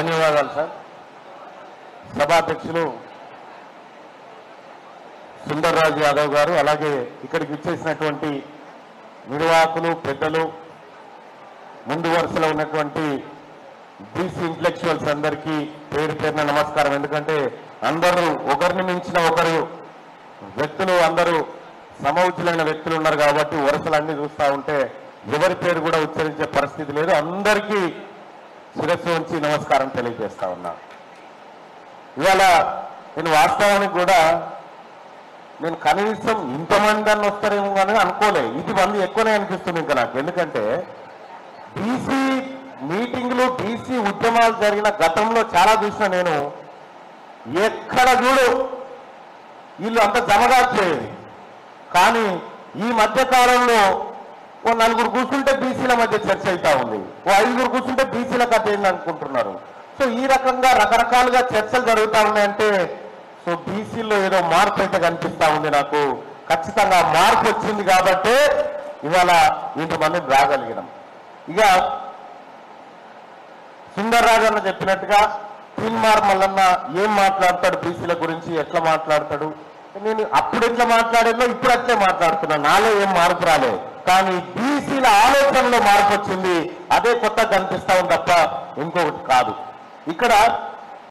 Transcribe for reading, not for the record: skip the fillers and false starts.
ధన్యవాదాలు సార్. సభాధ్యక్షులు సుందర్రాజు యాదవ్ గారు, అలాగే ఇక్కడికి ఇచ్చేసినటువంటి నిర్వాహకులు, పెద్దలు, ముందు వరుసలో ఉన్నటువంటి బీసీ ఇంటలెక్చువల్స్ అందరికీ పేరు పేరున నమస్కారం. ఎందుకంటే అందరూ ఒకరిని మించిన ఒకరు వ్యక్తులు, అందరూ సమవుజ్జులైన వ్యక్తులు ఉన్నారు కాబట్టి వరుసలన్నీ చూస్తూ ఉంటే ఎవరి పేరు కూడా ఉచ్చరించే పరిస్థితి లేదు. అందరికీ శిరస్సు ఉంచి నమస్కారం తెలియజేస్తా ఉన్నా. ఇవాళ నేను వాస్తవానికి కూడా నేను కనీసం ఇంతమంది అని వస్తారేమో కానీ అనుకోలే. ఇది మంది ఎక్కువనే అనిపిస్తుంది ఇంకా నాకు. ఎందుకంటే బీసీ మీటింగ్లు, బీసీ ఉద్యమాలు జరిగిన గతంలో చాలా చూసిన నేను. ఎక్కడ చూడు వీళ్ళు అంత జమగార్చేది. కానీ ఈ మధ్య కాలంలో ఓ నలుగురు కూర్చుంటే బీసీల మధ్య చర్చ అవుతా ఉంది, ఓ ఐదుగురు కూర్చుంటే బీసీల కథ ఏంది అనుకుంటున్నారు. సో ఈ రకంగా రకరకాలుగా చర్చలు జరుగుతూ ఉన్నాయంటే సో బీసీలో ఏదో మార్పు అయితే కనిపిస్తా ఉంది నాకు. ఖచ్చితంగా మార్పు వచ్చింది కాబట్టే ఇవాళ ఇంతమందిని రాగలిగినాం. ఇక సుందర్రాజు అన్న చెప్పినట్టుగా తీన్మార్ మల్లన్న ఏం మాట్లాడతాడు బీసీల గురించి, ఎట్లా మాట్లాడతాడు, నేను అప్పుడు ఎట్లా మాట్లాడేదో ఇప్పుడు అట్లే మాట్లాడుతున్నాను. నాలో ఏం మార్పు రాలేదు, కానీ బీసీల ఆలోచనలో మార్పు వచ్చింది. అదే కొత్తగా కనిపిస్తా ఉంది తప్ప ఇంకొకటి కాదు. ఇక్కడ